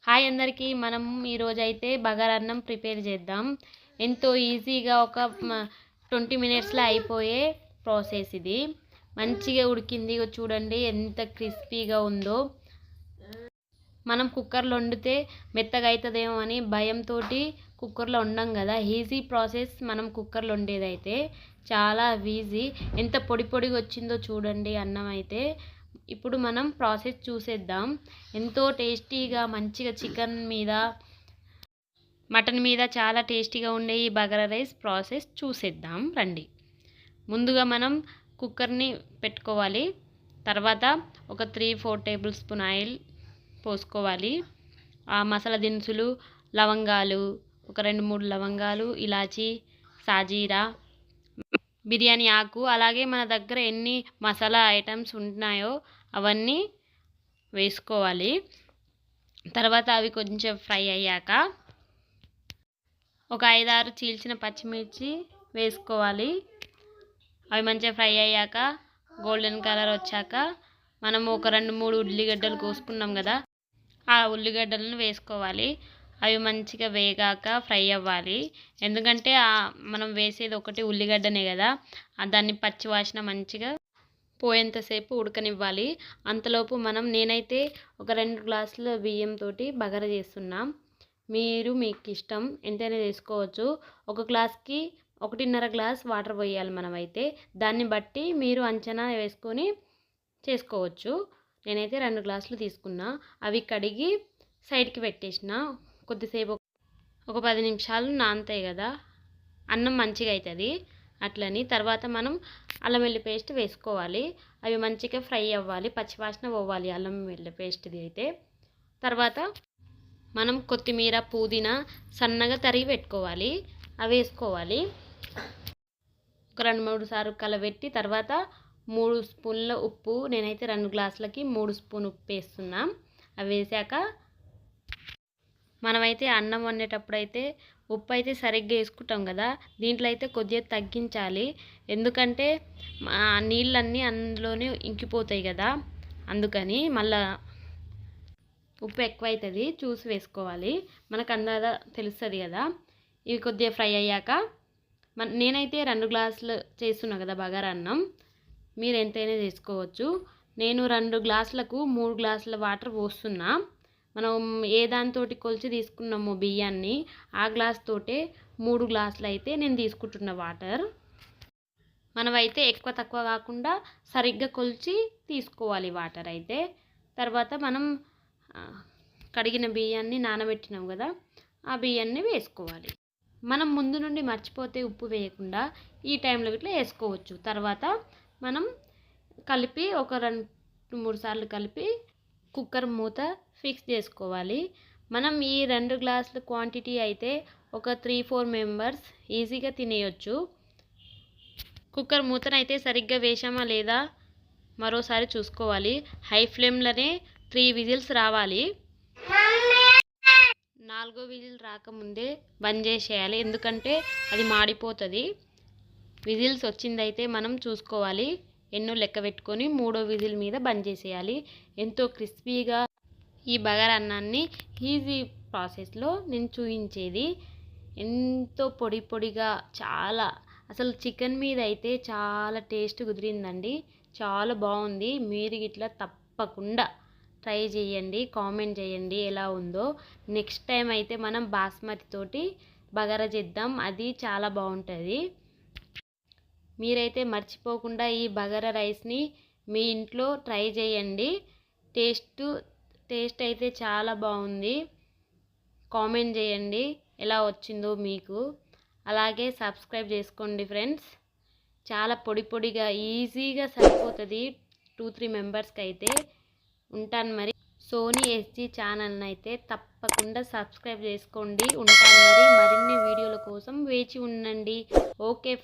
Hi అందరికీ, మనం ఈరోజు అయితే బగారన్నం ప్రిపేర్ చేద్దాం. ఎంతో ఈజీగా ఒక 20 మినిట్స్లో అయిపోయే ప్రాసెస్ ఇది. మంచిగా ఉడికింది, చూడండి ఎంత క్రిస్పీగా ఉందో. మనం కుక్కర్లో వండితే మెత్తగా అవుతుందేమో అని భయంతో కుక్కర్లో వండాం కదా. ఈజీ ప్రాసెస్ మనం కుక్కర్లో వండేదైతే చాలా ఈజీ. ఎంత పొడి పొడిగా వచ్చిందో చూడండి అన్నం అయితే. ఇప్పుడు మనం ప్రాసెస్ చూసేద్దాం. ఎంతో టేస్టీగా మంచిగా చికెన్ మీద మటన్ మీద చాలా టేస్టీగా ఉండే ఈ బగారా రైస్ ప్రాసెస్ చూసేద్దాం రండి. ముందుగా మనం కుక్కర్ని పెట్టుకోవాలి. తర్వాత ఒక 3-4 టేబుల్ స్పూన్ ఆయిల్ పోసుకోవాలి. ఆ మసాలా దినుసులు, లవంగాలు, ఒక 2-3 లవంగాలు, ఇలాచి, సాజీరా, బిర్యానీ ఆకు, అలాగే మన దగ్గర ఎన్ని మసాలా ఐటమ్స్ ఉన్నాయో అవన్నీ వేసుకోవాలి. తర్వాత అవి కొంచెం ఫ్రై అయ్యాక ఒక 5-6 చీల్చిన పచ్చిమిర్చి వేసుకోవాలి. అవి మంచిగా ఫ్రై అయ్యాక గోల్డెన్ కలర్ వచ్చాక మనం ఒక 2-3 ఉల్లిగడ్డలు కోసుకున్నాం కదా, ఆ ఉల్లిగడ్డలను వేసుకోవాలి. అవి మంచిగా వేగాక ఫ్రై అవ్వాలి. ఎందుకంటే మనం వేసేది ఒకటి ఉల్లిగడ్డనే కదా, దాన్ని పచ్చి వాసన మంచిగా పోయేంతసేపు ఉడకనివ్వాలి. అంతలోపు నేనైతే ఒక 2 గ్లాసుల బియ్యంతో బగారా చేస్తున్నాం. మీరు మీకు ఇష్టం ఎంతైనా చేసుకోవచ్చు. ఒక గ్లాస్కి 1.5 గ్లాస్ వాటర్ పోయాలి మనమైతే. దాన్ని బట్టి మీరు అంచనా వేసుకొని చేసుకోవచ్చు. నేనైతే 2 గ్లాసులు తీసుకున్నా. అవి కడిగి సైడ్కి పెట్టేసిన. కొద్దిసేపు ఒక 10 నిమిషాలు నానతాయి కదా, అన్నం మంచిగా అవుతుంది అట్లని. తర్వాత మనం అల్లం వెల్లి పేస్ట్ వేసుకోవాలి. అవి మంచిగా ఫ్రై అవ్వాలి, పచ్చివాసన పోవాలి అల్లం వెల్లి పేస్ట్ది అయితే. తర్వాత మనం కొత్తిమీర, పుదీనా సన్నగా తరిగి పెట్టుకోవాలి, అవి వేసుకోవాలి. ఒక 2-3 సార్లు కలబెట్టి తర్వాత 3 స్పూన్ల ఉప్పు, నేనైతే 2 గ్లాసులకి 3 స్పూన్ ఉప్పు వేస్తున్నా. అవి వేసాక మనమైతే అన్నం వండేటప్పుడు అయితే ఉప్పు అయితే సరిగ్గా వేసుకుంటాం కదా, దీంట్లో అయితే కొద్దిగా తగ్గించాలి. ఎందుకంటే నీళ్ళన్నీ అందులోనే ఇంకిపోతాయి కదా, అందుకని మళ్ళా ఉప్పు ఎక్కువ అవుతుంది, చూసి వేసుకోవాలి. మనకు అందాజ తెలుస్తుంది కదా. ఇవి కొద్దిగా ఫ్రై అయ్యాక నేనైతే 2 గ్లాసులు చేస్తున్నా కదా బగారా అన్నం, మీరు ఎంతైనా చేసుకోవచ్చు. నేను 2 గ్లాసులకు 3 గ్లాసుల వాటర్ పోస్తున్నా. మనం ఏ దానితోటి కొలిచి తీసుకున్నామో బియ్యాన్ని, ఆ గ్లాస్ తోటే 3 గ్లాసులు అయితే నేను తీసుకుంటున్న వాటర్. మనమైతే ఎక్కువ తక్కువ కాకుండా సరిగ్గా కొలిచి తీసుకోవాలి వాటర్ అయితే. తర్వాత మనం కడిగిన బియ్యాన్ని నానబెట్టినాం కదా, ఆ బియ్యాన్ని వేసుకోవాలి. మనం ముందు నుండి మర్చిపోతే ఉప్పు వేయకుండా ఈ టైంలో ఇట్లా వేసుకోవచ్చు. తర్వాత మనం కలిపి ఒక 2-3 సార్లు కలిపి కుక్కర్ మూత ఫిక్స్ చేసుకోవాలి. మనం ఈ 2 గ్లాసుల క్వాంటిటీ అయితే ఒక 3-4 మెంబర్స్ ఈజీగా తినేయొచ్చు. కుక్కర్ మూతనైతే సరిగ్గా వేసామా లేదా మరోసారి చూసుకోవాలి. హై ఫ్లేమ్లోనే 3 విజిల్స్ రావాలి. 4వ విజిల్ రాకముందే బంద్ చేసేయాలి, ఎందుకంటే అది మాడిపోతుంది. విజిల్స్ వచ్చిందైతే మనం చూసుకోవాలి, ఎన్నో లెక్క పెట్టుకొని 3వ విజిల్ మీద బంద్ చేసేయాలి. ఎంతో క్రిస్పీగా ఈ బగారా అన్నాన్ని ఈజీ ప్రాసెస్లో నేను చూపించేది. ఎంతో పొడి పొడిగా చాలా, అసలు చికెన్ మీద అయితే చాలా టేస్ట్ కుదిరిందండి, చాలా బాగుంది. మీరు ఇట్లా తప్పకుండా ట్రై చేయండి, కామెంట్ చేయండి ఎలా ఉందో. నెక్స్ట్ టైం అయితే మనం బాస్మతి తోటి బగారా చేద్దాం, అది చాలా బాగుంటుంది. మీరైతే మర్చిపోకుండా ఈ బగారా రైస్ని మీ ఇంట్లో ట్రై చేయండి. టేస్ట్ అయితే చాలా బాగుంది. కామెంట్ చేయండి ఎలా వచ్చిందో మీకు. అలాగే సబ్స్క్రైబ్ చేసుకోండి ఫ్రెండ్స్. చాలా పొడి పొడిగా ఈజీగా సరిపోతుంది 2-3 మెంబర్స్కి అయితే. ఉంటాను మరి. సోనీ ఎస్జీ ఛానల్ని అయితే తప్పకుండా సబ్స్క్రైబ్ చేసుకోండి. ఉంటాను మరి. మరిన్ని వీడియోల కోసం వేచి ఉండండి. Okay friends.